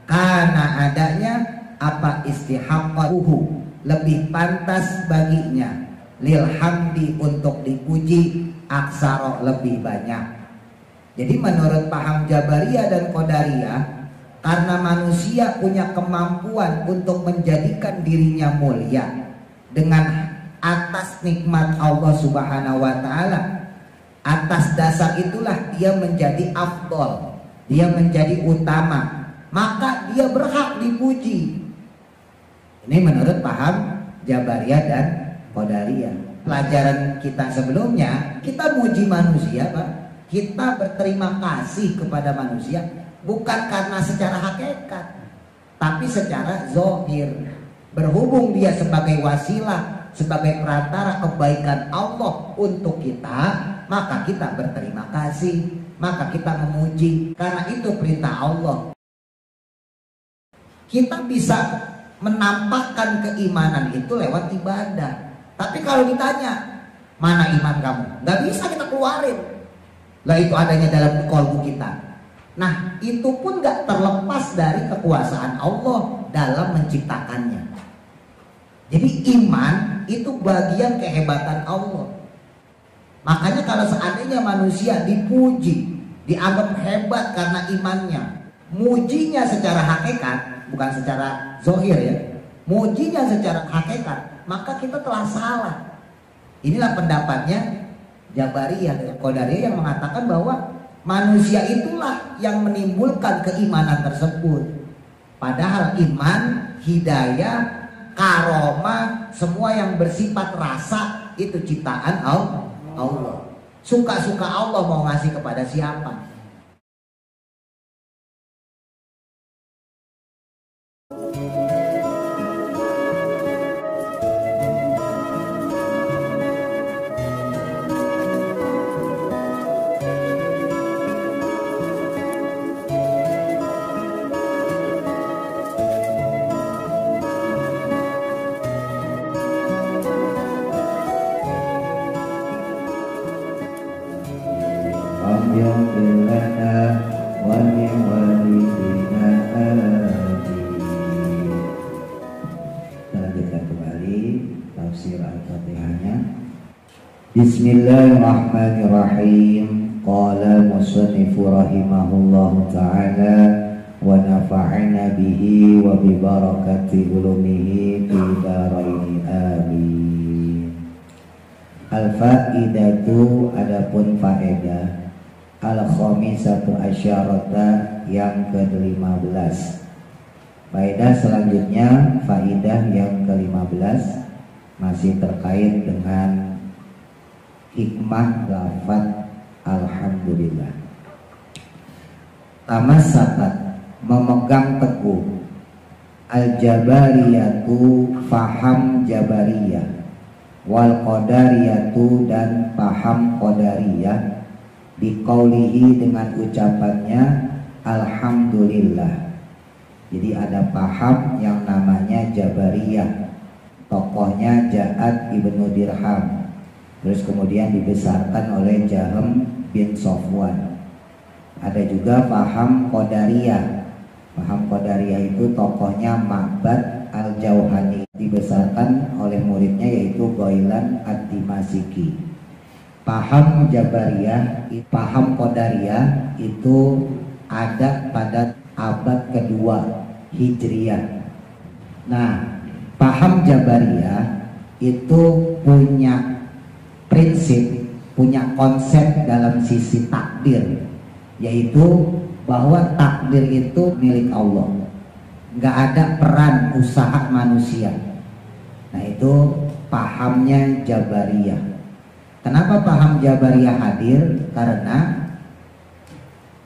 Karena adanya apa istihaqqahu, lebih pantas baginya, lil hamdi untuk dipuji, aksara lebih banyak. Jadi menurut paham Jabariyah dan Qadariyah, karena manusia punya kemampuan untuk menjadikan dirinya mulia dengan atas nikmat Allah Subhanahu wa taala, atas dasar itulah dia menjadi afdol, dia menjadi utama, maka dia berhak dipuji. Ini menurut paham Jabariyah dan Qadariyah. Pelajaran kita sebelumnya, kita muji manusia, Pak. Kita berterima kasih kepada manusia bukan karena secara hakikat, tapi secara zahir. Berhubung dia sebagai wasilah, sebagai perantara kebaikan Allah untuk kita, maka kita berterima kasih, maka kita memuji, karena itu perintah Allah. Kita bisa menampakkan keimanan itu lewat ibadah. Tapi kalau ditanya, mana iman kamu? Gak bisa kita keluarin. Lah itu adanya dalam kolbu kita. Nah itu pun gak terlepas dari kekuasaan Allah dalam menciptakannya. Jadi iman itu bagian kehebatan Allah. Makanya kalau seandainya manusia dipuji, dianggap hebat karena imannya, mujinya secara hakikat, bukan secara zahir ya, mujinya secara hakikat, maka kita telah salah. Inilah pendapatnya Jabariyah dan Qadariyah yang mengatakan bahwa manusia itulah yang menimbulkan keimanan tersebut. Padahal iman, hidayah, karomah, semua yang bersifat rasa itu ciptaan Allah. Suka-suka Allah mau ngasih kepada siapa. Bismillahirrahmanirrahim. Qala musannifu rahimahullahu ta'ala wa nafa'ana bihi wa bi barakati ulumihi fi daraini amin. Al-faidatu, adapun faedah, al-khamisatu asyarata, yang ke-15. Faedah selanjutnya, faedah yang ke-15 masih terkait dengan hikmah lafaz alhamdulillah. Tamassakat, memegang teguh, al-jabariyatu, faham jabariyah, wal qadariyatu, dan paham qadariyah, biqaulihi, dengan ucapannya alhamdulillah. Jadi ada paham yang namanya Jabariyah, tokohnya Ja'ad ibnu Dirham, terus kemudian dibesarkan oleh Jahm bin Sofwan. Ada juga paham Qadariyah. Paham Qadariyah itu tokohnya Ma'bad al-Jauhani, dibesarkan oleh muridnya yaitu Ghailan ad-Dimasiki. Paham Jabariyah, paham Qadariyah itu ada pada abad kedua Hijriyah. Nah, paham Jabariyah itu punya prinsip, punya konsep dalam sisi takdir, yaitu bahwa takdir itu milik Allah, nggak ada peran usaha manusia. Nah itu pahamnya Jabariyah. Kenapa paham Jabariyah hadir? Karena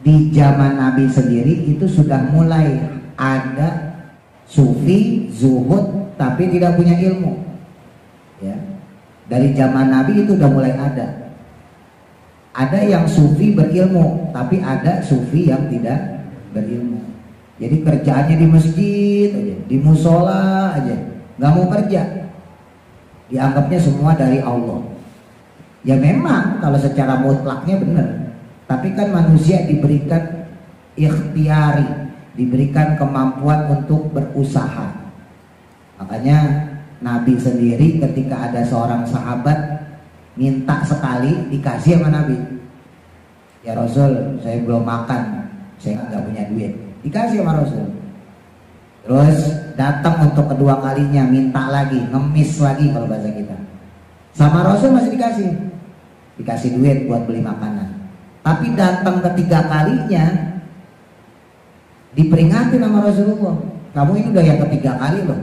di zaman Nabi sendiri itu sudah mulai ada sufi, zuhud, tapi tidak punya ilmu. Ya. Dari zaman Nabi itu udah mulai ada. Ada yang sufi berilmu, tapi ada sufi yang tidak berilmu. Jadi kerjaannya di masjid aja, di musola aja, nggak mau kerja. Dianggapnya semua dari Allah. Ya memang kalau secara mutlaknya benar. Tapi kan manusia diberikan ikhtiari, diberikan kemampuan untuk berusaha. Makanya Nabi sendiri ketika ada seorang sahabat minta sekali dikasih sama Nabi. Ya Rasul, saya belum makan, saya nggak punya duit. Dikasih sama Rasul. Terus datang untuk kedua kalinya minta lagi, ngemis lagi kalau bahasa kita. Sama Rasul masih dikasih duit buat beli makanan. Tapi datang ketiga kalinya diperingatin sama Rasulullah, kamu ini udah yang ketiga kali loh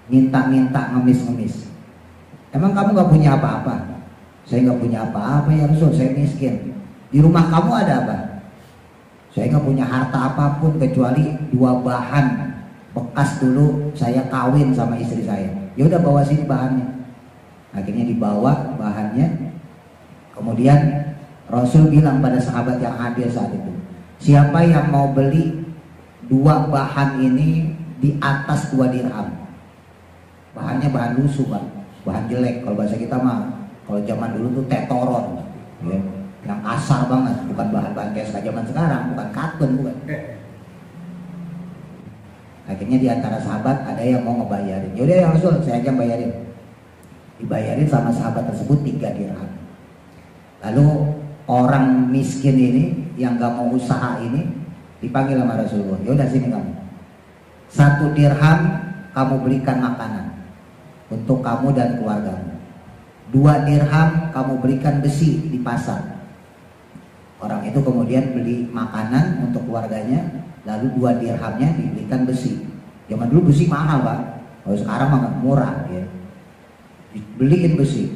minta-minta, ngemis-ngemis. Emang kamu gak punya apa-apa? Saya gak punya apa-apa ya Rasul, saya miskin. Di rumah kamu ada apa? Saya gak punya harta apapun kecuali 2 bahan bekas dulu saya kawin sama istri saya. Ya udah bawa sini bahannya. Akhirnya dibawa bahannya. Kemudian Rasul bilang pada sahabat yang hadir saat itu, siapa yang mau beli 2 bahan ini di atas 2 dirham. Bahannya bahan lusuh, Pak. Bahan jelek. Kalau bahasa kita mah, kalau zaman dulu tuh tetoron, ya. Yang kasar banget, bukan bahan-bahan kayak zaman sekarang, bukan katun, bukan. Akhirnya di antara sahabat ada yang mau ngebayarin. Yaudah ya Rasul, saya aja bayarin. Dibayarin sama sahabat tersebut 3 dirham. Lalu orang miskin ini yang gak mau usaha ini dipanggil sama Rasulullah. Yaudah sini kamu, 1 dirham kamu belikan makanan untuk kamu dan keluargamu. 2 dirham kamu berikan besi di pasar. Orang itu kemudian beli makanan untuk keluarganya, lalu 2 dirhamnya dibelikan besi. Zaman dulu besi mahal, Pak. Kalau sekarang mah murah ya. Dibeliin besi.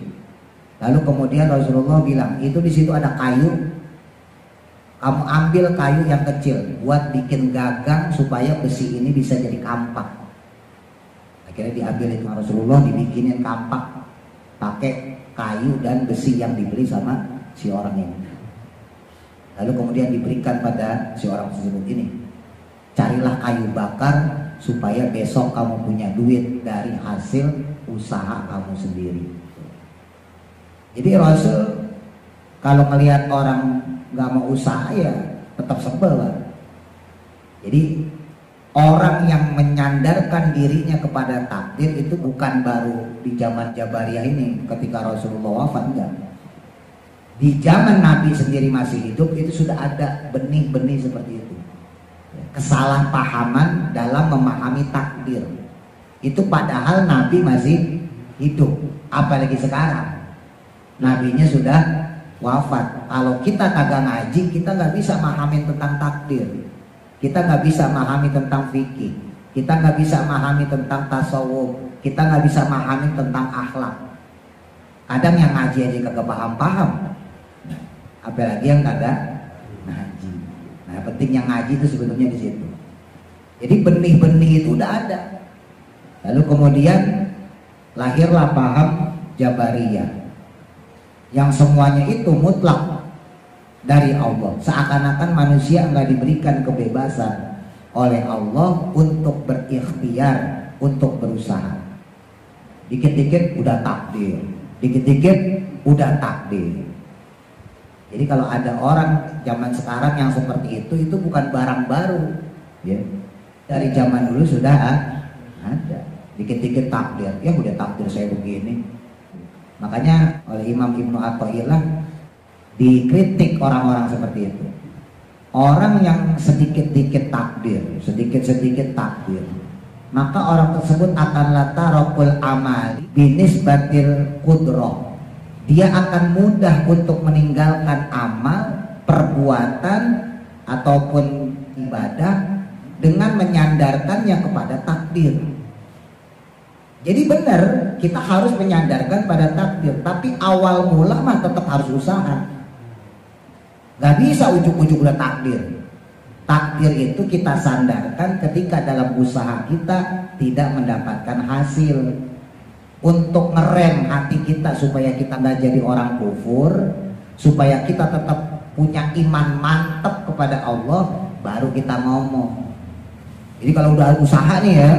Lalu kemudian Rasulullah bilang, itu di situ ada kayu. Kamu ambil kayu yang kecil buat bikin gagang supaya besi ini bisa jadi kampak. Akhirnya diambil itu Rasulullah, dibikinin kampak pakai kayu dan besi yang dibeli sama si orang ini. Lalu kemudian diberikan pada si orang tersebut ini, carilah kayu bakar supaya besok kamu punya duit dari hasil usaha kamu sendiri. Jadi Rasul kalau melihat orang nggak mau usaha ya tetap sebel, Pak. Jadi orang yang menyandarkan dirinya kepada takdir itu bukan baru di zaman Jabariyah ini ketika Rasulullah wafat, enggak. Di zaman Nabi sendiri masih hidup itu sudah ada benih-benih seperti itu. Kesalahpahaman dalam memahami takdir. Itu padahal Nabi masih hidup. Apalagi sekarang Nabinya sudah wafat. Kalau kita kagak ngaji, kita nggak bisa memahami tentang takdir. Kita nggak bisa memahami tentang fikih. Kita nggak bisa memahami tentang tasawuf. Kita nggak bisa memahami tentang akhlak. Kadang yang ngaji aja kagak paham-paham, apalagi yang kagak ngaji. Nah, penting yang ngaji itu sebetulnya di situ. Jadi benih-benih itu udah ada. Lalu kemudian lahirlah paham Jabariyah, yang semuanya itu mutlak dari Allah. Seakan-akan manusia nggak diberikan kebebasan oleh Allah untuk berikhtiar, untuk berusaha. Dikit-dikit udah takdir, dikit-dikit udah takdir. Jadi kalau ada orang zaman sekarang yang seperti itu bukan barang baru, ya. Dari zaman dulu sudah ada. Dikit-dikit takdir, ya udah takdir saya begini. Makanya oleh Imam Ibnu Athaillah dikritik orang-orang seperti itu. Orang yang sedikit-sedikit takdir, sedikit-sedikit takdir, maka orang tersebut akan latarokul amal binisbatil qudrah. Dia akan mudah untuk meninggalkan amal, perbuatan ataupun ibadah dengan menyandarkannya kepada takdir. Jadi benar, kita harus menyandarkan pada takdir, tapi awal mula mah tetap harus usaha. Gak bisa ujuk-ujuk udah takdir. Takdir itu kita sandarkan ketika dalam usaha kita tidak mendapatkan hasil. Untuk ngerem hati kita supaya kita gak jadi orang kufur, supaya kita tetap punya iman mantap kepada Allah, baru kita ngomong. Jadi kalau udah usaha nih ya,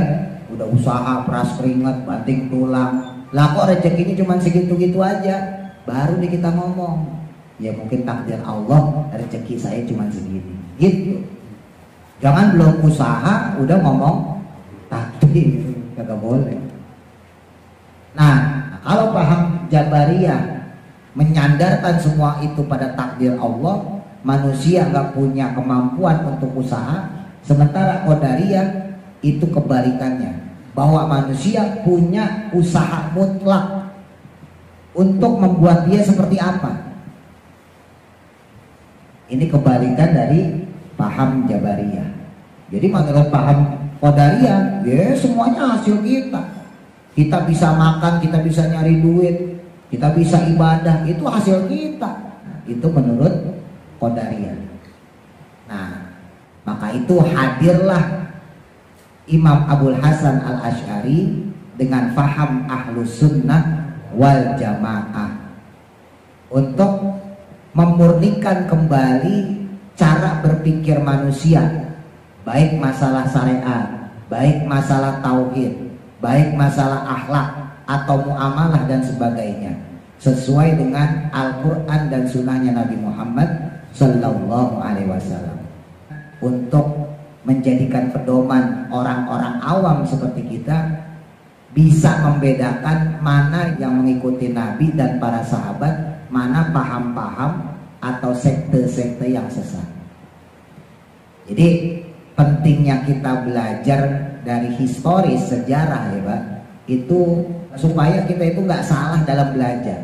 udah usaha peras keringat, banting tulang, lah kok rezekinya cuma segitu-gitu aja, baru nih kita ngomong. Ya mungkin takdir Allah rezeki saya cuma segini, gitu. Jangan belum usaha udah ngomong takdir, kagak boleh. Nah, kalau paham Jabariyah menyandarkan semua itu pada takdir Allah, manusia nggak punya kemampuan untuk usaha. Sementara Qadariyah itu kebalikannya, bahwa manusia punya usaha mutlak untuk membuat dia seperti apa. Ini kebalikan dari paham Jabariyah. Jadi menurut paham Qadariyah, ya semuanya hasil kita. Kita bisa makan, kita bisa nyari duit, kita bisa ibadah, itu hasil kita. Nah, itu menurut Qadariyah. Nah, maka itu hadirlah Imam Abul Hasan Al-Asy'ari dengan faham Ahlus Sunnah wal Jamaah untuk memurnikan kembali cara berpikir manusia, baik masalah syariat, baik masalah tauhid, baik masalah akhlak atau muamalah dan sebagainya, sesuai dengan Al-Quran dan sunnahnya Nabi Muhammad Sallallahu Alaihi Wasallam, untuk menjadikan pedoman orang-orang awam seperti kita bisa membedakan mana yang mengikuti Nabi dan para sahabat, mana paham-paham atau sekte-sekte yang sesat. Jadi pentingnya kita belajar dari historis sejarah ya Pak, itu supaya kita itu nggak salah dalam belajar.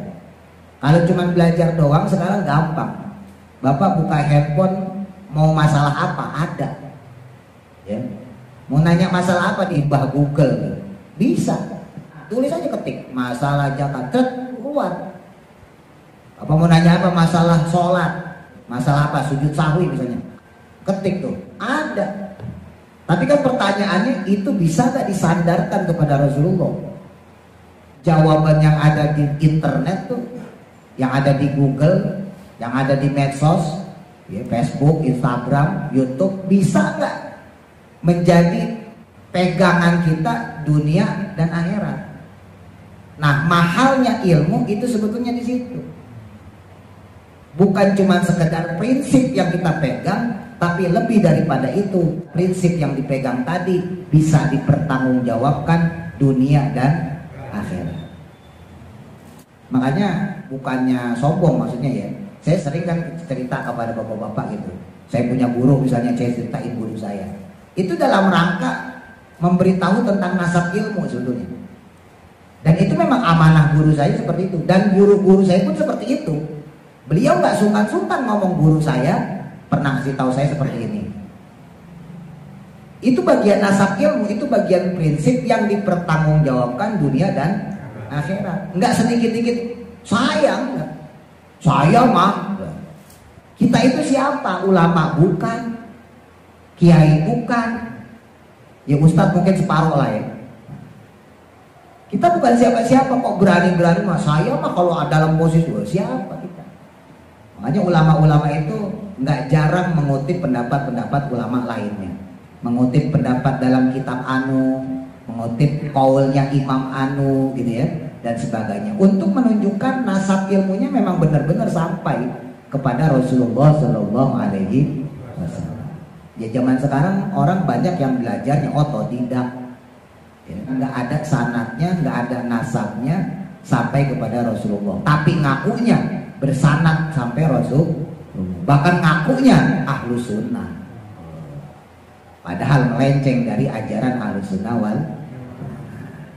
Kalau cuma belajar doang sekarang gampang. Bapak buka handphone mau masalah apa ada, ya. Mau nanya masalah apa di bah Google bisa, tulis aja ketik masalah zakat keluar. Apa mau nanya apa masalah sholat, masalah apa sujud sahwi misalnya, ketik tuh ada. Tapi kan pertanyaannya itu bisa gak disandarkan kepada Rasulullah? Jawaban yang ada di internet tuh, yang ada di Google, yang ada di medsos, ya, Facebook, Instagram, YouTube, bisa gak menjadi pegangan kita dunia dan akhirat? Nah, mahalnya ilmu itu sebetulnya di situ. Bukan cuma sekedar prinsip yang kita pegang, tapi lebih daripada itu, prinsip yang dipegang tadi bisa dipertanggungjawabkan dunia dan akhirat. Makanya bukannya sombong maksudnya ya. Saya sering kan cerita kepada bapak-bapak gitu. Saya punya guru misalnya, saya ceritain guru saya. Itu dalam rangka memberitahu tentang nasab ilmu sebetulnya. Dan itu memang amanah guru saya seperti itu. Dan guru-guru saya pun seperti itu. Beliau nggak sungkan-sungkan ngomong, guru saya pernah kasih tahu saya seperti ini. Itu bagian nasab ilmu, itu bagian prinsip yang dipertanggungjawabkan dunia dan akhirat. Nggak sedikit-dikit sayang, saya mah. Kita itu siapa? Ulama bukan, kiai bukan, ya ustadz mungkin separuh lah ya. Kita bukan siapa-siapa kok berani-berani mah saya mah kalau dalam posisi siapa kita. Makanya ulama-ulama itu nggak jarang mengutip pendapat-pendapat ulama lainnya, mengutip pendapat dalam kitab anu, mengutip kaulnya Imam anu gitu ya, dan sebagainya, untuk menunjukkan nasab ilmunya memang benar-benar sampai kepada Rasulullah Shallallahu Alaihi Wasallam. Ya zaman sekarang orang banyak yang belajarnya otodidak, ya, nggak ada sanadnya, nggak ada nasabnya sampai kepada Rasulullah, tapi ngakunya bersanad sampai Rasul, bahkan ngakunya ahlu sunnah, padahal melenceng dari ajaran ahlu sunnah wal,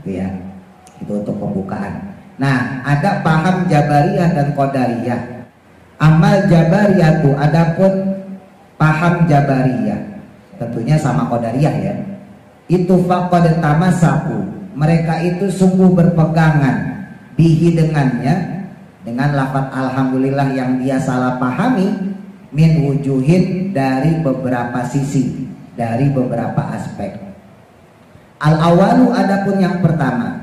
ya. Itu untuk pembukaan. Nah, ada paham Jabariyah dan Qadariyah. Amal Jabariyah itu adapun paham Jabariyah, tentunya sama Qadariyah ya. Itu faqad tamasaku, mereka itu sungguh berpegangan bihi dengannya, dengan lafaz alhamdulillah yang dia salah pahami, min wujuhin, dari beberapa sisi, dari beberapa aspek. Al awalu adapun yang pertama,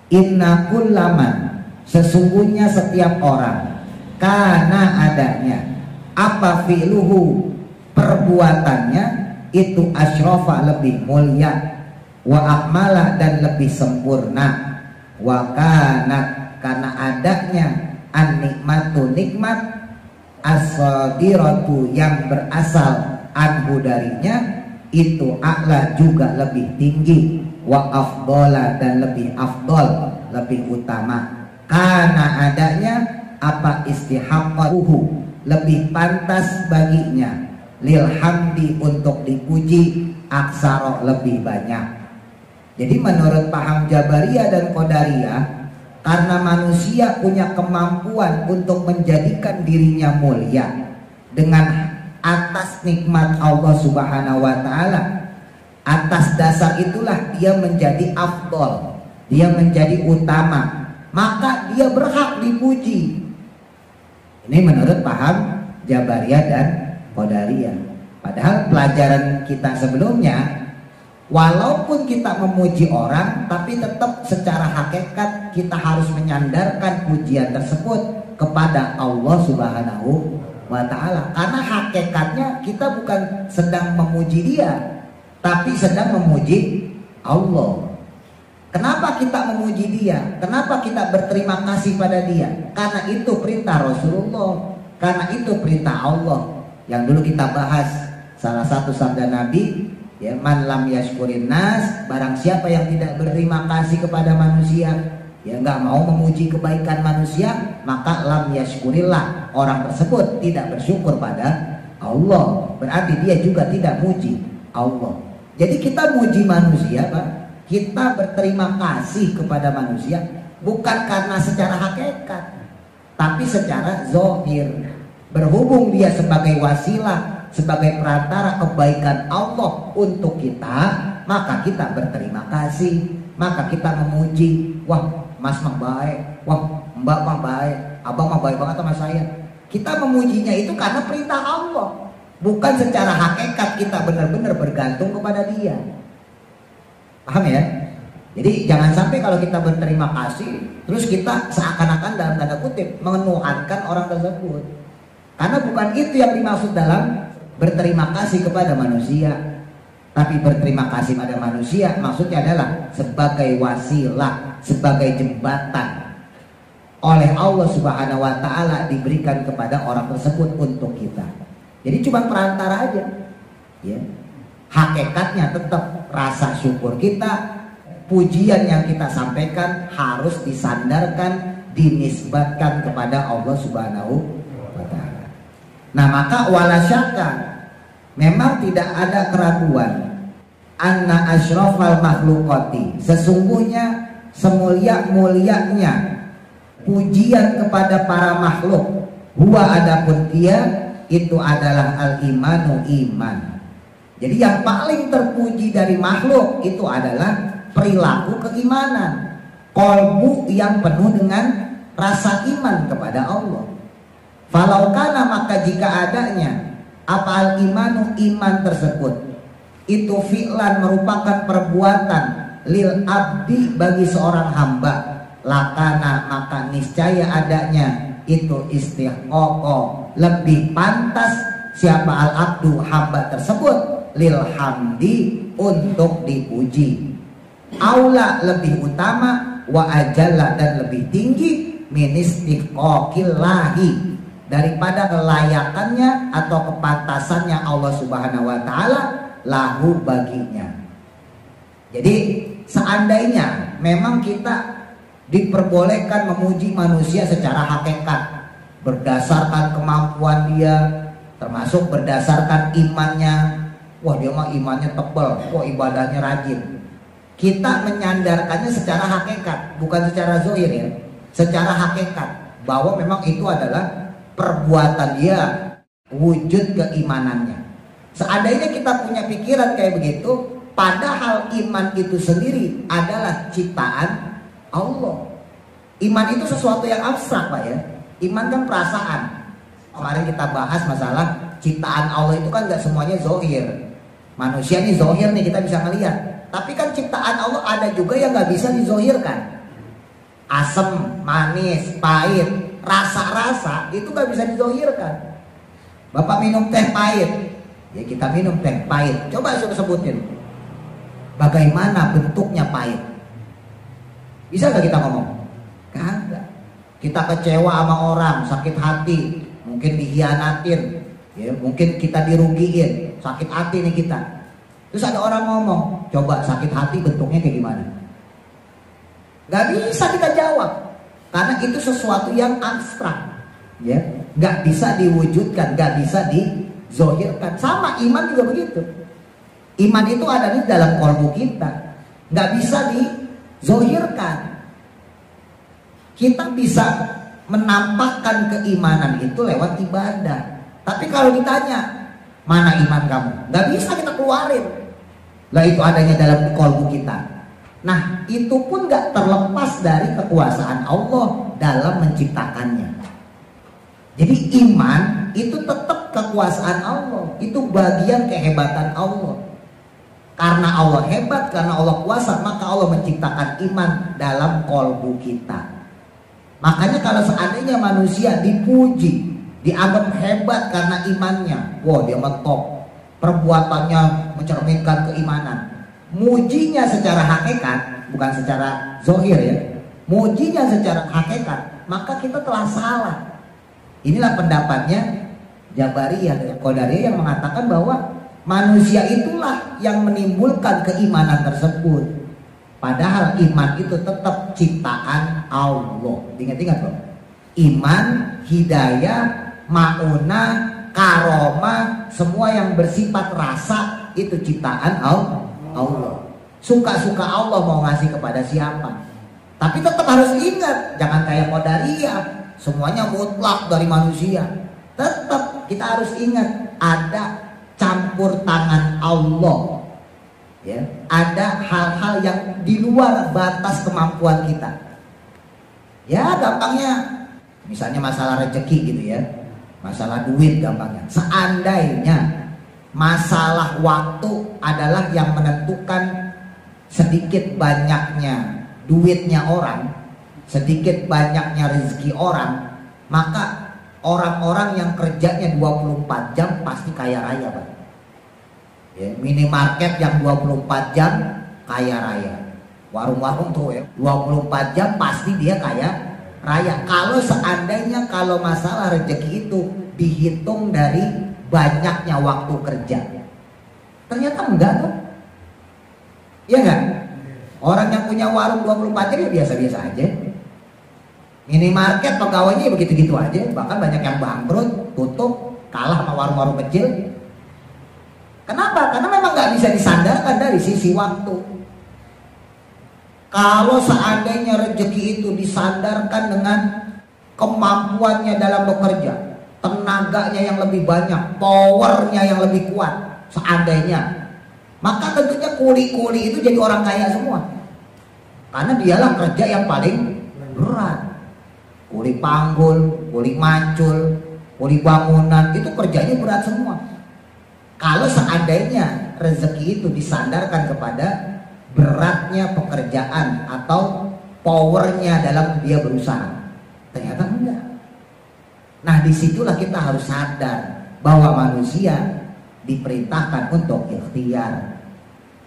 inna kullaman, sesungguhnya setiap orang, karena adanya apa fi'luhu, perbuatannya itu asyrafa, lebih mulia, wa akmala, dan lebih sempurna, wa kanat, karena adanya an-nikmatu, nikmat, as-sadiratu, yang berasal anhu darinya, itu a'la juga lebih tinggi, wa afdola dan lebih afdol, lebih utama. Karena adanya apa istihaqqahu, lebih pantas baginya, lil hamdi untuk dipuji, aksaro lebih banyak. Jadi menurut paham Jabariyah dan Qadariyah, karena manusia punya kemampuan untuk menjadikan dirinya mulia dengan atas nikmat Allah Subhanahu wa taala, atas dasar itulah dia menjadi afdol, dia menjadi utama, maka dia berhak dipuji. Ini menurut paham Jabariyah dan Qadariyah. Padahal pelajaran kita sebelumnya, walaupun kita memuji orang, tapi tetap secara hakikat kita harus menyandarkan pujian tersebut kepada Allah Subhanahu wa ta'ala. Karena hakikatnya kita bukan sedang memuji dia, tapi sedang memuji Allah. Kenapa kita memuji dia? Kenapa kita berterima kasih pada dia? Karena itu perintah Rasulullah, karena itu perintah Allah. Yang dulu kita bahas salah satu sabda Nabi, ya, man lam yashkurin nas, barang siapa yang tidak berterima kasih kepada manusia, ya nggak mau memuji kebaikan manusia, maka lam yashkurillah, orang tersebut tidak bersyukur pada Allah. Berarti dia juga tidak muji Allah. Jadi kita muji manusia, Pak, kita berterima kasih kepada manusia bukan karena secara hakikat, tapi secara zahir. Berhubung dia sebagai wasilah, sebagai perantara kebaikan Allah untuk kita, maka kita berterima kasih, maka kita memuji. Wah, mas mah baik, wah mbak mah baik, abang mah baik banget sama saya. Kita memujinya itu karena perintah Allah, bukan secara hakikat kita benar-benar bergantung kepada dia. Paham ya? Jadi jangan sampai kalau kita berterima kasih, terus kita seakan-akan dalam tanda kutip mengenuhankan orang tersebut. Karena bukan itu yang dimaksud dalam berterima kasih kepada manusia. Tapi berterima kasih pada manusia maksudnya adalah sebagai wasilah, sebagai jembatan oleh Allah Subhanahu wa ta'ala diberikan kepada orang tersebut untuk kita. Jadi cuma perantara aja, ya. Hakikatnya tetap rasa syukur kita, pujian yang kita sampaikan harus disandarkan, dinisbatkan kepada Allah Subhanahu wa ta'ala. Nah, maka wala syakka, memang tidak ada keraguan, anna asyrafal makhluqati, sesungguhnya semulia-mulianya pujian kepada para makhluk, huwa adapun dia itu adalah al-imanu, iman. Jadi yang paling terpuji dari makhluk itu adalah perilaku keimanan, kolbu yang penuh dengan rasa iman kepada Allah. Falau kana, maka jika adanya apa al-imanu, iman tersebut itu fi'lan, merupakan perbuatan, lil abdi, bagi seorang hamba, lakana, maka niscaya adanya itu istihqaqo, lebih pantas siapa al-abdu, hamba tersebut, lil hamdi, untuk dipuji, aula, lebih utama, wa ajalla, dan lebih tinggi, min istihqaqillahi, daripada kelayakannya atau kepantasannya Allah Subhanahu wa ta'ala lahu, baginya. Jadi seandainya memang kita diperbolehkan memuji manusia secara hakikat, berdasarkan kemampuan dia, termasuk berdasarkan imannya, wah dia mah imannya tebal, wah ibadahnya rajin, kita menyandarkannya secara hakikat, bukan secara zahir, ya, secara hakikat, bahwa memang itu adalah perbuatan dia, wujud keimanannya. Seandainya kita punya pikiran kayak begitu, padahal iman itu sendiri adalah ciptaan Allah. Iman itu sesuatu yang abstrak, Pak, ya. Iman kan perasaan. Kemarin kita bahas masalah ciptaan Allah itu kan gak semuanya zahir. Manusia nih zahir nih, kita bisa ngelihat. Tapi kan ciptaan Allah ada juga yang gak bisa dizahirkan. Asam, manis, pahit, rasa-rasa itu gak bisa dizahirkan. Bapak minum teh pahit, ya kita minum teh pahit. Coba sebutin bagaimana bentuknya pahit. Bisa gak kita ngomong? Kagak. Kita kecewa sama orang, sakit hati, mungkin dihianatin, ya, mungkin kita dirugiin, sakit hati nih kita. Terus ada orang ngomong, coba sakit hati bentuknya kayak gimana? Gak bisa kita jawab, karena itu sesuatu yang abstrak, ya, gak bisa diwujudkan, gak bisa dizohirkan. Sama iman juga begitu. Iman itu ada di dalam kalbu kita, gak bisa dizohirkan. Kita bisa menampakkan keimanan itu lewat ibadah. Tapi kalau ditanya, mana iman kamu? Gak bisa kita keluarin. Lah itu adanya dalam kalbu kita. Nah itu pun gak terlepas dari kekuasaan Allah dalam menciptakannya. Jadi iman itu tetap kekuasaan Allah. Itu bagian kehebatan Allah. Karena Allah hebat, karena Allah kuasa, maka Allah menciptakan iman dalam kalbu kita. Makanya kalau seandainya manusia dipuji, dianggap hebat karena imannya, wah dia mentok, perbuatannya mencerminkan keimanan. Mujinya secara hakikat, bukan secara zohir ya, mujinya secara hakikat, maka kita telah salah. Inilah pendapatnya Jabariyah dan Qadariyah yang mengatakan bahwa manusia itulah yang menimbulkan keimanan tersebut. Padahal iman itu tetap ciptaan Allah. Ingat-ingat loh, iman, hidayah, ma'unah, karomah, semua yang bersifat rasa itu ciptaan Allah. Suka-suka Allah mau ngasih kepada siapa. Tapi tetap harus ingat, jangan kayak Qadariyah, semuanya mutlak dari manusia. Tetap kita harus ingat ada campur tangan Allah. Ya, ada hal-hal yang di luar batas kemampuan kita. Ya gampangnya, misalnya masalah rezeki gitu ya, masalah duit gampangnya. Seandainya masalah waktu adalah yang menentukan sedikit banyaknya duitnya orang, sedikit banyaknya rezeki orang, maka orang-orang yang kerjanya 24 jam pasti kaya raya, Pak. Ya, minimarket yang 24 jam kaya raya. Warung-warung tuh ya 24 jam pasti dia kaya raya. Kalau seandainya kalau masalah rezeki itu dihitung dari banyaknya waktu kerja, ternyata enggak tuh. Iya enggak? Orang yang punya warung 24 jam ya biasa-biasa aja. Minimarket pegawainya ya begitu-gitu aja. Bahkan banyak yang bangkrut, tutup, kalah sama warung-warung kecil. Kenapa? Karena memang nggak bisa disandarkan dari sisi waktu. Kalau seandainya rezeki itu disandarkan dengan kemampuannya dalam bekerja, tenaganya yang lebih banyak, powernya yang lebih kuat, seandainya, maka tentunya kuli-kuli itu jadi orang kaya semua. Karena dialah kerja yang paling berat. Kuli panggul, kuli macul, kuli bangunan, itu kerjanya berat semua. Kalau seandainya rezeki itu disandarkan kepada beratnya pekerjaan atau powernya dalam dia berusaha, ternyata enggak. Nah disitulah kita harus sadar bahwa manusia diperintahkan untuk ikhtiar.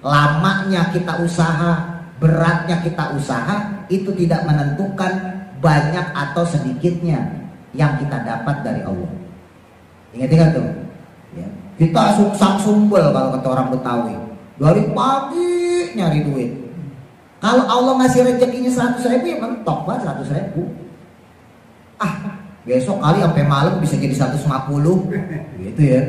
Lamanya kita usaha, beratnya kita usaha, itu tidak menentukan banyak atau sedikitnya yang kita dapat dari Allah. Ingat-ingat tuh ya. Kita sungsang sumbel kalau kata orang Betawi, dari pagi nyari duit. Kalau Allah ngasih rezekinya 100.000 ya mentok banget 100.000. Besok kali sampai malam bisa jadi 150 gitu ya.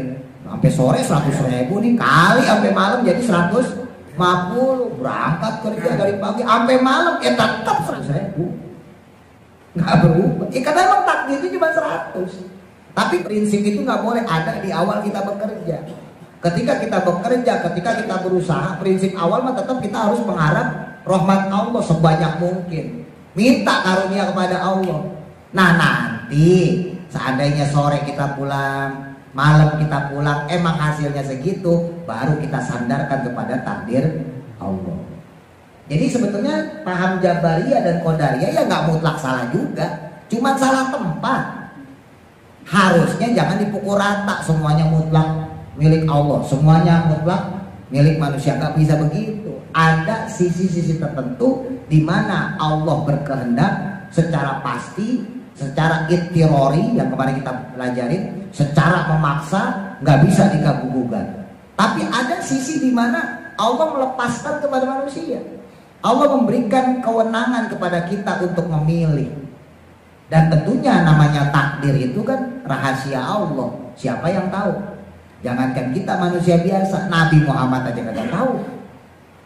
Sampai sore 100.000 nih, kali sampai malam jadi 150. Berangkat kerja dari pagi sampai malam ya tetap 100.000. Nggak berubah. Karena emang takdirnya cuma 100. Tapi prinsip itu nggak boleh ada di awal kita bekerja. Ketika kita bekerja, ketika kita berusaha, prinsip awal mah tetap kita harus mengharap rahmat Allah sebanyak mungkin. Minta karunia kepada Allah. Nah nanti seandainya sore kita pulang, malam kita pulang, emang hasilnya segitu, baru kita sandarkan kepada takdir Allah. Jadi sebetulnya paham Jabariyah dan Qadariyah ya nggak mutlak salah juga, cuma salah tempat. Harusnya jangan dipukul rata semuanya mutlak milik Allah, semuanya mutlak milik manusia. Nggak bisa begitu. Ada sisi-sisi tertentu di mana Allah berkehendak secara pasti, secara ittirori yang kemarin kita pelajarin, secara memaksa, nggak bisa diganggu-gugat. Tapi ada sisi di mana Allah melepaskan kepada manusia. Allah memberikan kewenangan kepada kita untuk memilih. Dan tentunya namanya takdir itu kan rahasia Allah. Siapa yang tahu? Jangankan kita manusia biasa, Nabi Muhammad aja nggak tahu.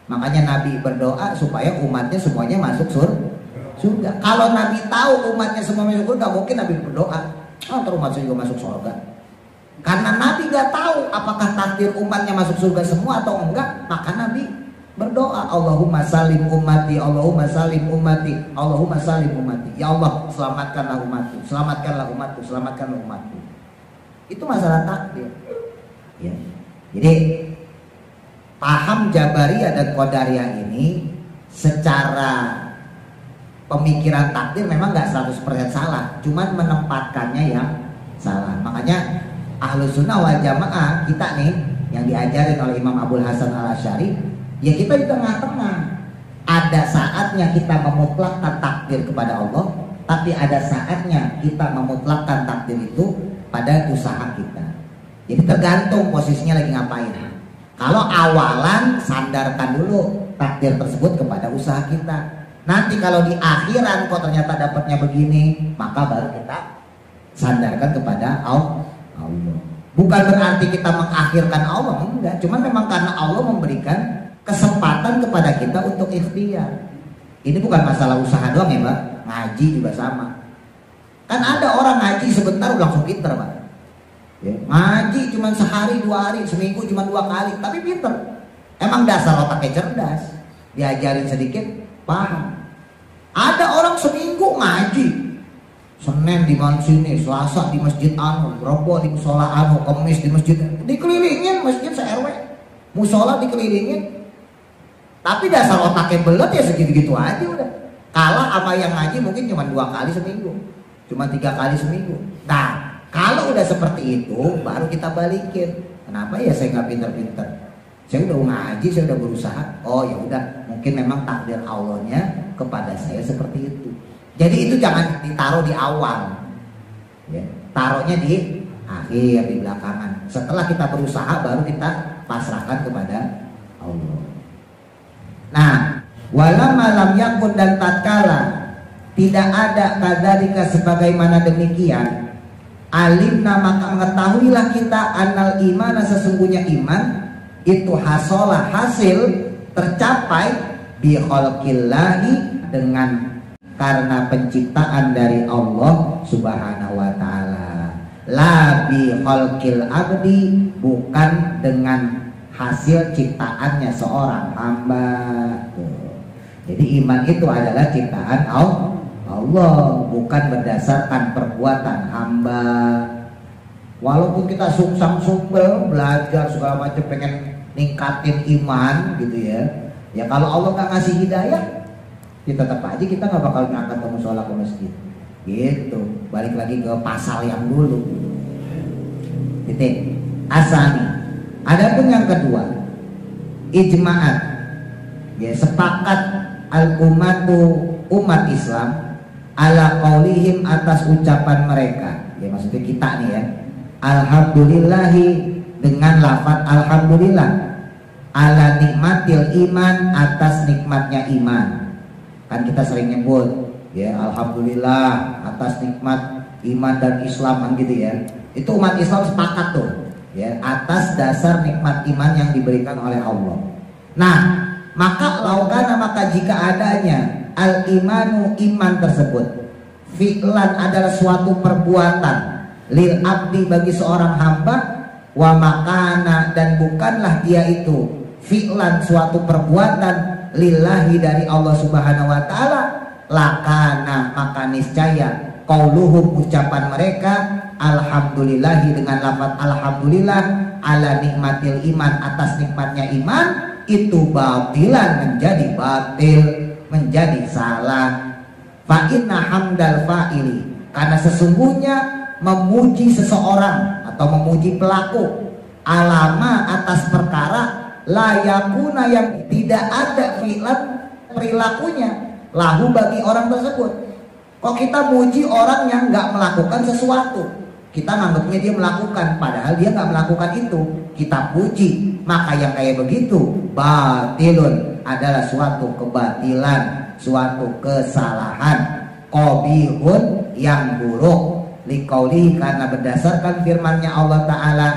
Makanya Nabi berdoa supaya umatnya semuanya masuk surga. Kalau Nabi tahu umatnya semua masuk surga, mungkin Nabi berdoa, ntar umat saya juga masuk surga. Karena Nabi nggak tahu apakah takdir umatnya masuk surga semua atau enggak, maka Nabi berdoa, Allahumma salim ummati, Allahumma salim ummati, Allahumma salim ummati. Ya Allah, selamatkanlah umatku, selamatkanlah umatku, selamatkanlah umatku. Itu masalah takdir. Ya. Jadi paham Jabariyah dan Qadariyah ini secara pemikiran takdir memang nggak 100% salah, cuman menempatkannya yang salah. Makanya Ahlus Sunnah wal Jamaah kita nih yang diajarin oleh Imam Abul Hasan Al-Asy'ari, ya kita di tengah-tengah. Ada saatnya kita memutlakkan takdir kepada Allah, tapi ada saatnya kita memutlakkan takdir itu pada usaha kita. Jadi tergantung posisinya lagi ngapain. Kalau awalan sandarkan dulu takdir tersebut kepada usaha kita. Nanti kalau di akhiran kok ternyata dapatnya begini, maka baru kita sandarkan kepada Allah. Bukan berarti kita mengakhirkan Allah, enggak. Cuma memang karena Allah memberikan kesempatan kepada kita untuk ikhtiar. Ini bukan masalah usaha doang ya, Mbak. Ngaji juga sama. Kan ada orang ngaji sebentar langsung pinter, Pak. Ya, ngaji cuma sehari, 2 hari, seminggu cuma 2 kali, tapi pinter. Emang dasar otaknya cerdas. Diajarin sedikit, paham. Ada orang seminggu ngaji, Senin di sini, Selasa di masjid anu, Rabu di musola anu, Kamis di masjid, dikelilingin masjid se-RW, musola dikelilingin. Tapi dasar otaknya belet ya segitu-gitu aja udah. Kalah apa yang ngaji mungkin cuma 2 kali seminggu, cuma 3 kali seminggu. Nah, kalau udah seperti itu baru kita balikin. Kenapa ya saya nggak pinter-pinter? Saya udah ngaji, saya udah berusaha. Oh ya udah, mungkin memang takdir Allahnya kepada saya seperti itu. Jadi itu jangan ditaruh di awal, ya, taruhnya di akhir, di belakangan. Setelah kita berusaha baru kita pasrahkan kepada Allah. Nah, walam malam yakun dan tatkala tidak ada kadzalika sebagaimana demikian, alimna maka mengetahuilah kita annal imana sesungguhnya iman itu hasolah hasil tercapai bi khalqillahi dengan karena penciptaan dari Allah Subhanahu wa taala. La bi khalqil abdi, bukan dengan hasil ciptaannya seorang hamba. Jadi iman itu adalah ciptaan Allah, bukan berdasarkan perbuatan hamba. Walaupun kita sungsang-sumbel belajar segala macam pengen ningkatin iman gitu ya. Ya kalau Allah nggak ngasih hidayah, ya tetap aja kita nggak bakal berangkat ke musola ke masjid. Gitu. Balik lagi ke pasal yang dulu. Titik. Asani. Adapun yang kedua, ijma'at. Ya sepakat al-ummatu umat Islam ala qaulihim atas ucapan mereka. Ya maksudnya kita nih ya. Alhamdulillahi dengan lafaz alhamdulillah ala nikmatil iman atas nikmatnya iman. Kan kita sering nyebut ya alhamdulillah atas nikmat iman dan Islam kan gitu ya. Itu umat Islam sepakat tuh ya atas dasar nikmat iman yang diberikan oleh Allah. Nah, maka laukana maka jika adanya al imanu iman tersebut fi'lan adalah suatu perbuatan lil abdi bagi seorang hamba, wa makana dan bukanlah dia itu fi'lan suatu perbuatan lillahi dari Allah Subhanahu wa taala, lakana maka niscaya qauluhum ucapan mereka alhamdulillahi dengan lafaz alhamdulillah ala nikmatil iman atas nikmatnya iman itu batilan menjadi batil, menjadi salah. Fa inna hamdal fa'ili, karena sesungguhnya memuji seseorang atau memuji pelaku alama atas perkara layakuna yang tidak ada fi'lan perilakunya lahu bagi orang tersebut. Kok kita muji orang yang nggak melakukan sesuatu, Kita nganggapnya dia melakukan, padahal dia nggak melakukan itu. Kita puji, maka yang kayak begitu batilun, adalah suatu kebatilan, suatu kesalahan. Qabihun, yang buruk. Liqauli, karena berdasarkan firman-Nya Allah Ta'ala,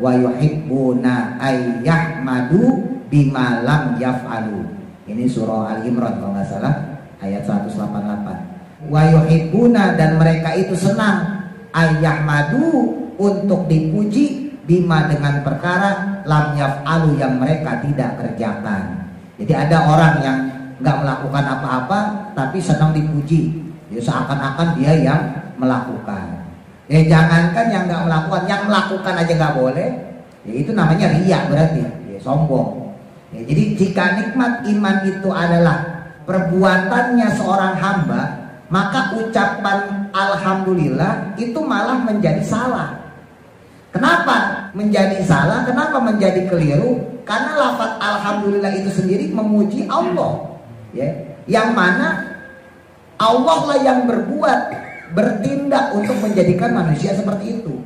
wa yuhibbuna ayyahmadu bima lam yaf'alu. Ini surah Al-Imran kalau nggak salah, ayat 188. Wa yuhibbuna, dan mereka itu senang, ayyahmadu, untuk dipuji, bima, dengan perkara, lam yaf'alu, yang mereka tidak kerjakan. Jadi ada orang yang nggak melakukan apa-apa tapi senang dipuji, ya seakan-akan dia yang melakukan. Ya jangankan yang nggak melakukan, yang melakukan aja nggak boleh, ya itu namanya riya, berarti ya, sombong. Ya, jadi jika nikmat iman itu adalah perbuatannya seorang hamba, maka ucapan alhamdulillah itu malah menjadi salah. Kenapa menjadi salah? Kenapa menjadi keliru? Karena lafaz alhamdulillah itu sendiri memuji Allah, ya, yang mana Allah lah yang bertindak untuk menjadikan manusia seperti itu.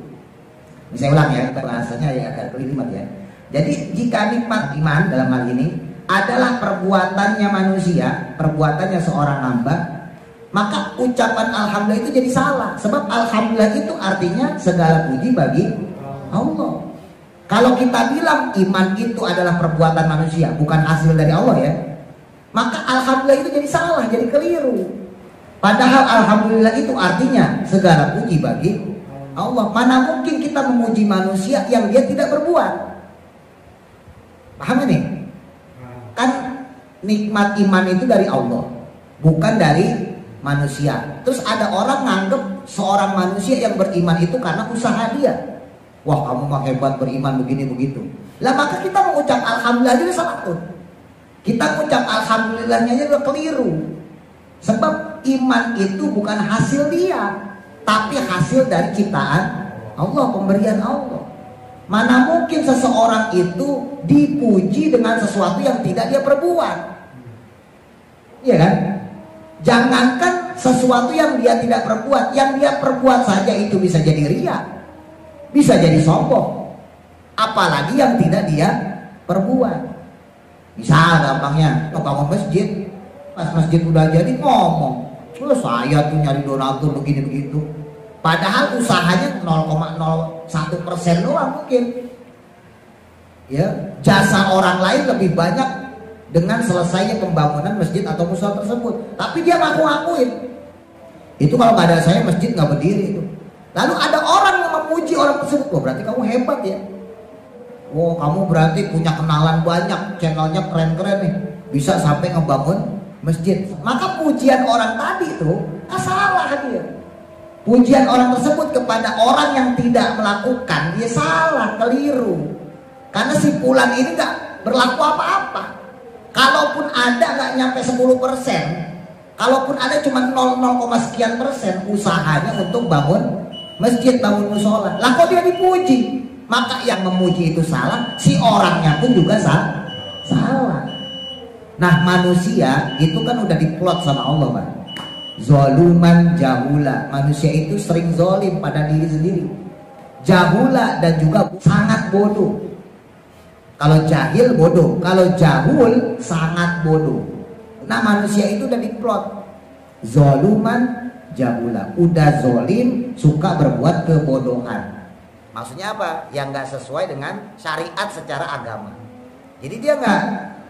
Ini saya ulang ya, bahasanya ya agak kelimat ya. Jadi jika nikmat iman dalam hal ini adalah perbuatannya manusia, perbuatannya seorang hamba, maka ucapan alhamdulillah itu jadi salah. Sebab alhamdulillah itu artinya segala puji bagi Allah. Kalau kita bilang iman itu adalah perbuatan manusia, bukan hasil dari Allah ya, maka alhamdulillah itu jadi salah, jadi keliru. Padahal alhamdulillah itu artinya segala puji bagi Allah. Mana mungkin kita memuji manusia yang dia tidak berbuat? Paham ini? Kan nikmat iman itu dari Allah, bukan dari manusia. Terus ada orang nganggep seorang manusia yang beriman itu karena usaha dia. Wah, kamu mah hebat beriman begini begitu. Lah maka kita mengucap alhamdulillah itu salah tuh. Kita mengucap alhamdulillahnya aja keliru. Sebab iman itu bukan hasil dia, tapi hasil dari ciptaan Allah, pemberian Allah. Mana mungkin seseorang itu dipuji dengan sesuatu yang tidak dia perbuat? Iya kan? Jangankan sesuatu yang dia tidak perbuat, yang dia perbuat saja itu bisa jadi riya, bisa jadi sombong. Apalagi yang tidak dia perbuat. Misal gampangnya, bangun masjid, pas masjid udah jadi ngomong, saya tuh nyari donatur begini begitu. Padahal usahanya 0,01% doang mungkin. Ya, jasa orang lain lebih banyak dengan selesainya pembangunan masjid atau musola tersebut. Tapi dia ngaku-ngakuin, itu kalau nggak ada saya masjid nggak berdiri itu. Lalu ada orang yang memuji orang tersebut, wah berarti kamu hebat ya. Wah kamu berarti punya kenalan banyak, channelnya keren-keren nih, bisa sampai ngebangun masjid. Maka pujian orang tadi itu salah dia. Pujian orang tersebut kepada orang yang tidak melakukan, dia salah, keliru. Karena si fulan ini nggak berlaku apa-apa. Kalaupun ada nggak nyampe 10%, kalaupun ada cuma 0, sekian persen usahanya untuk bangun masjid, bangun musola. Lah kok dia dipuji? Maka yang memuji itu salah, si orangnya pun juga salah. Nah manusia itu kan udah diplot sama Allah Pak. Zoluman jahula, manusia itu sering zolim pada diri sendiri. Jahula dan juga sangat bodoh. Kalau jahil bodoh, kalau jahul sangat bodoh. Nah manusia itu udah diplot. Zoluman jahula, udah zolim, suka berbuat kebodohan. Maksudnya apa? Yang nggak sesuai dengan syariat secara agama. Jadi dia nggak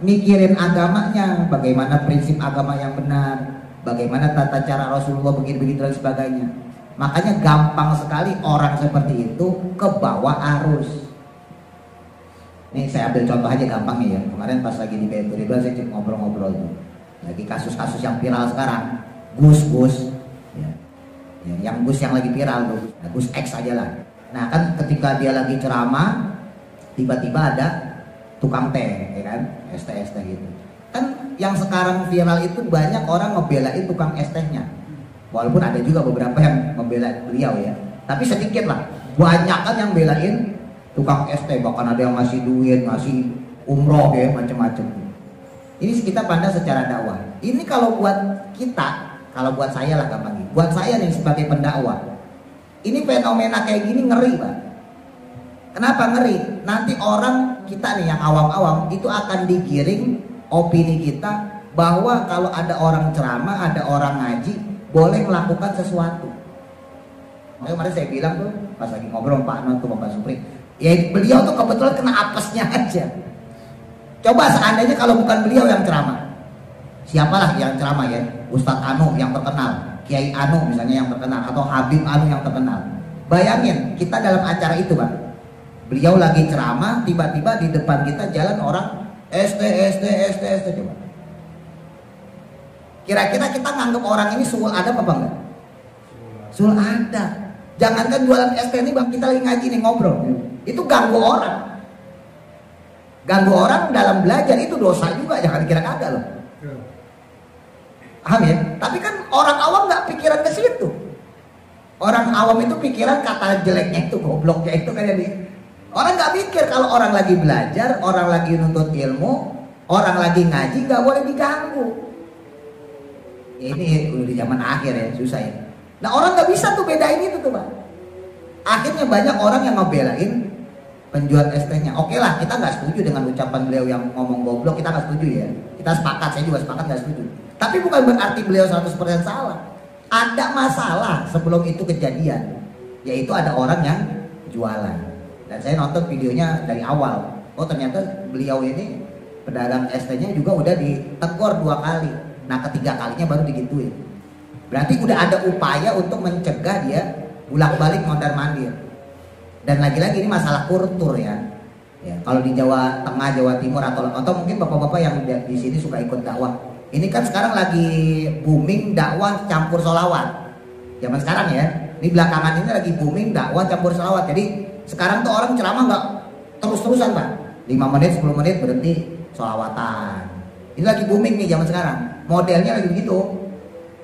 mikirin agamanya, bagaimana prinsip agama yang benar, bagaimana tata cara Rasulullah begitu-begitu dan sebagainya. Makanya gampang sekali orang seperti itu ke bawah arus. Nih saya ambil contoh aja gampangnya ya. Kemarin pas lagi di BNPB saya ngobrol-ngobrol tuh. Lagi kasus-kasus yang viral sekarang, Gus, ya, yang Gus yang lagi viral tuh, nah, Gus X aja lah. Nah kan ketika dia lagi ceramah, tiba-tiba ada tukang teh, ya kan, es teh gitu. Kan yang sekarang viral itu banyak orang ngebelain tukang es tehnya. Walaupun ada juga beberapa yang membela beliau ya, tapi sedikit lah. Banyak kan yang belain tukang es teh, bahkan ada yang ngasih duit, ngasih umroh ya, macam-macam. Ini kita pandang secara dakwah. Ini kalau buat kita, kalau buat saya lah gampang. Buat saya nih sebagai pendakwah, Ini fenomena kayak gini ngeri, Pak. Kenapa ngeri? Nanti orang kita nih yang awam-awam itu akan digiring opini kita bahwa kalau ada orang ceramah, ada orang ngaji, boleh melakukan sesuatu. Makanya kemarin saya bilang tuh pas lagi ngobrol Pak Non tuh Bapak Supri, ya beliau tuh kebetulan kena apesnya aja. Coba seandainya kalau bukan beliau yang ceramah, siapalah yang ceramah ya? Ustadz Anu yang terkenal, Kiai Anu misalnya yang terkenal, atau Habib Anu yang terkenal. Bayangin kita dalam acara itu, Pak. Beliau lagi ceramah, tiba-tiba di depan kita jalan orang ST coba. Kira-kira kita nganggap orang ini suul adab apa enggak? Suul adab. Jangankan jualan ST ini, Bang, kita lagi ngaji nih ngobrol. Itu ganggu orang. Ganggu orang dalam belajar itu dosa juga, jangan dikira kagak loh. Paham ya? Tapi kan orang awam nggak pikiran ke situ. Orang awam itu pikiran kata jeleknya itu, gobloknya itu kayak ini. Orang nggak pikir kalau orang lagi belajar, orang lagi nuntut ilmu, orang lagi ngaji nggak boleh diganggu. Ini udah di zaman akhir ya, susah ya. Nah orang nggak bisa tuh bedain itu tuh, Pak. Akhirnya banyak orang yang ngebelain penjual ST-nya. Oke lah, kita nggak setuju dengan ucapan beliau yang ngomong goblok, kita nggak setuju ya. Kita sepakat, saya juga sepakat nggak setuju. Tapi bukan berarti beliau 100% salah. Ada masalah sebelum itu kejadian, yaitu ada orang yang jualan. Dan saya nonton videonya dari awal. Oh ternyata beliau ini pedagang ST-nya juga udah ditegur 2 kali. Nah ketiga kalinya baru digituin. Berarti udah ada upaya untuk mencegah dia bolak-balik mondar-mandir. Dan lagi-lagi ini masalah kultur ya. Ya, kalau di Jawa Tengah, Jawa Timur atau mungkin bapak-bapak yang di sini suka ikut dakwah. Ini kan sekarang lagi booming dakwah campur sholawat. Zaman sekarang ya. Ini belakangan ini lagi booming dakwah campur sholawat. Jadi sekarang tuh orang ceramah nggak terus-terusan, Pak. 5 menit, 10 menit berhenti sholawatan. Ini lagi booming nih zaman sekarang. Modelnya lagi begitu.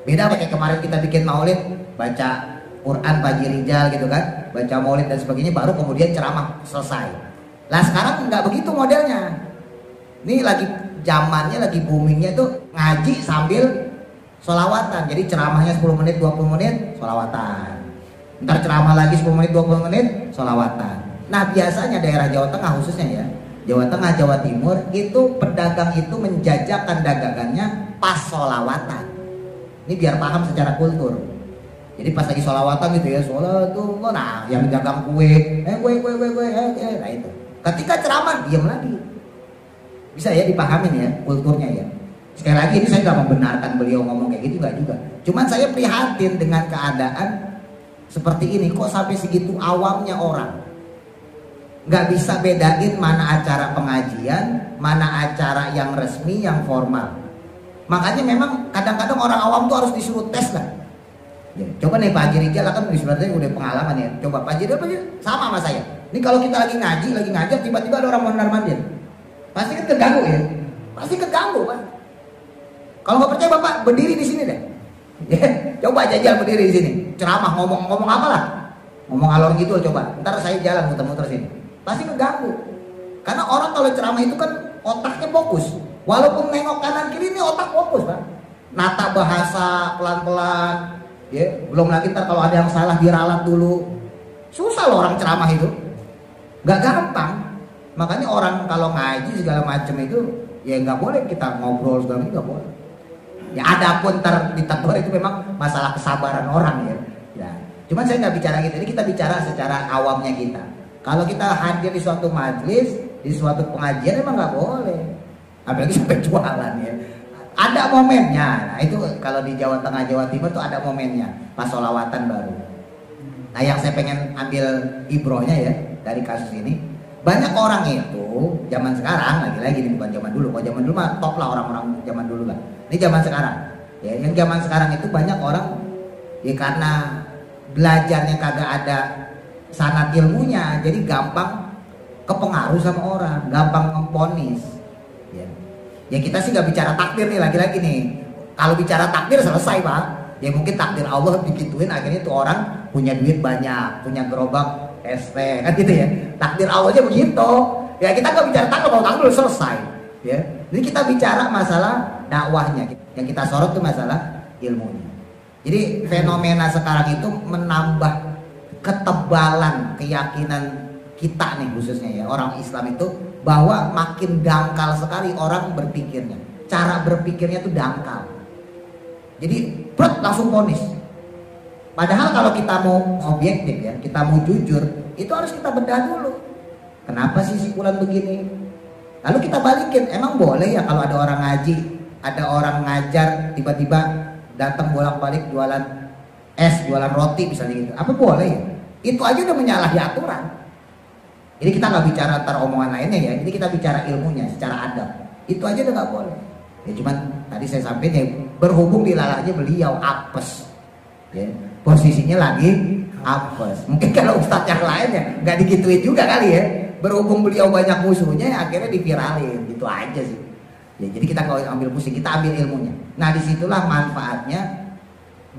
Beda kayak kemarin kita bikin maulid, baca Quran pagi rijal gitu kan, baca maulid dan sebagainya, baru kemudian ceramah selesai. Lah sekarang nggak begitu modelnya. Ini lagi zamannya lagi boomingnya itu ngaji sambil sholawatan. Jadi ceramahnya 10 menit, 20 menit sholawatan. Ntar ceramah lagi 10 menit, 20 menit sholawatan. Nah biasanya daerah Jawa Tengah khususnya ya, Jawa Tengah, Jawa Timur itu pedagang itu menjajakan dagangannya pas sholawatan. Ini biar paham secara kultur. Jadi pas lagi sholawatan gitu ya, sholatullah, nah yang dagang kue, nah itu. Ketika ceramah diam lagi. Bisa ya dipahamin ya kulturnya ya. Sekali lagi ini saya nggak membenarkan beliau ngomong kayak gitu, nggak juga. Cuman saya prihatin dengan keadaan seperti ini. Kok sampai segitu awamnya orang, nggak bisa bedain mana acara pengajian, mana acara yang resmi, yang formal. Makanya memang kadang-kadang orang awam tuh harus disuruh tes lah. Ya, coba nih Pak Haji Rijal kan sebenarnya udah pengalaman ya. Coba Pak Haji Rijal sama sama saya. Ini kalau kita lagi ngaji, lagi ngajar, tiba-tiba ada orang mondar-mandir, pasti kan terganggu ya. Pasti keganggu Pak. Kalau nggak percaya Bapak berdiri di sini deh. Ya, coba jajal berdiri di sini. Ceramah ngomong apa lah? Ngomong alor gitu coba. Ntar saya jalan muter-muter sini. Pasti keganggu. Karena orang kalau ceramah itu kan otaknya fokus. Walaupun nengok kanan kiri ini otak fokus, Pak. Nata bahasa pelan-pelan. Ya, belum lagi ntar kalau ada yang salah diralat dulu. Susah loh orang ceramah itu. Gak gampang. Makanya orang kalau ngaji segala macam itu ya nggak boleh kita ngobrol segala macam, nggak boleh. Ya adapun ntar ditegur itu memang masalah kesabaran orang ya. Ya. Cuman saya nggak bicara gitu. Ini kita bicara secara awamnya kita. Kalau kita hadir di suatu majelis, di suatu pengajian emang nggak boleh. Apalagi sampai jualan ya. Ada momennya. Nah itu kalau di Jawa Tengah, Jawa Timur tuh ada momennya. Pas sholawatan baru. Nah yang saya pengen ambil ibrohnya ya dari kasus ini, banyak orang itu zaman sekarang lagi-lagi ini bukan zaman dulu. Kalau zaman dulu mah top lah orang-orang zaman dulu lah. Ini zaman sekarang. Ya yang zaman sekarang itu banyak orang ya karena belajarnya kagak ada sanad ilmunya, jadi gampang kepengaruh sama orang, gampang memponis. Ya kita sih nggak bicara takdir nih lagi-lagi nih. Kalau bicara takdir selesai Pak. Ya mungkin takdir Allah dikituin akhirnya tuh orang punya duit banyak, punya gerobak ST kan gitu ya. Takdir Allah aja begitu. Ya kita nggak bicara takdir, kalau takdir selesai. Ya. Jadi kita bicara masalah dakwahnya. Yang kita sorot tuh masalah ilmunya. Jadi fenomena sekarang itu menambah ketebalan keyakinan kita nih khususnya ya orang Islam itu, bahwa makin dangkal sekali orang berpikirnya, cara berpikirnya tuh dangkal. Jadi langsung vonis. Padahal kalau kita mau objektif ya, kita mau jujur, itu harus kita bedah dulu. Kenapa sih si fulan begini? Lalu kita balikin, emang boleh ya kalau ada orang ngaji, ada orang ngajar, tiba-tiba datang bolak-balik jualan es, jualan roti misalnya gitu. Apa boleh ya? Itu aja udah menyalahi aturan. Jadi kita nggak bicara antar omongan lainnya ya, ini kita bicara ilmunya, secara adab. Itu aja udah nggak boleh. Ya cuman tadi saya sampaikan ya, berhubung dilalahnya beliau apes, ya, posisinya lagi apes. Mungkin kalau ustadz yang lain ya nggak digituin juga kali ya. Berhubung beliau banyak musuhnya, ya akhirnya diviralin, gitu aja sih. Ya, jadi kita kalau ambil pusing, kita ambil ilmunya. Nah disitulah manfaatnya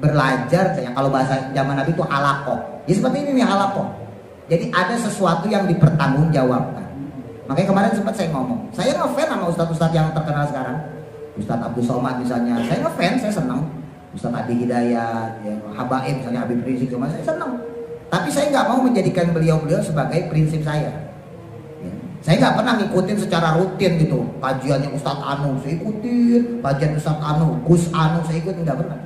belajar. Kalau bahasa zaman Nabi itu halakoh. Ya seperti ini nih halakoh. Jadi ada sesuatu yang dipertanggungjawabkan. Makanya kemarin sempat saya ngomong, saya ngefans sama ustadz-ustadz yang terkenal sekarang. Ustadz Abdul Somad misalnya, saya ngefans, saya senang. Ustadz Adi Hidayat, ya, Habaib misalnya, Habib Rizik, saya senang. Tapi saya nggak mau menjadikan beliau-beliau sebagai prinsip saya. Ya. Saya nggak pernah ngikutin secara rutin gitu. Kajiannya Ustadz Anu saya ikutin, kajian Ustadz Anu, Gus Anu saya ikutin, nggak pernah.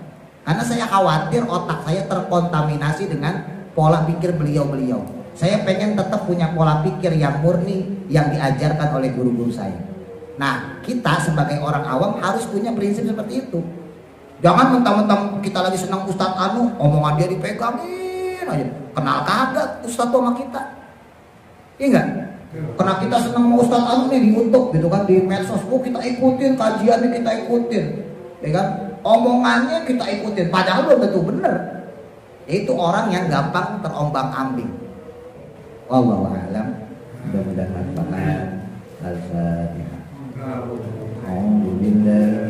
Karena saya khawatir otak saya terkontaminasi dengan pola pikir beliau-beliau. Saya pengen tetap punya pola pikir yang murni yang diajarkan oleh guru-guru saya. Nah, kita sebagai orang awam harus punya prinsip seperti itu. Jangan mentang-mentang kita lagi senang Ustadz Anu, omongan dia dipegangin aja. Kenal kagak Ustadz sama kita? Iya enggak? Karena kita senang sama Ustadz Anu nih diutuk gitu kan di medsos, kita ikutin kajiannya, kita ikutin, ya kan? Omongannya kita ikutin, padahal belum tentu benar. Itu orang yang gampang terombang-ambing. Wallahu a'lam. Mudah-mudahan manfaat. Al-Fatihah. Alhamdulillah.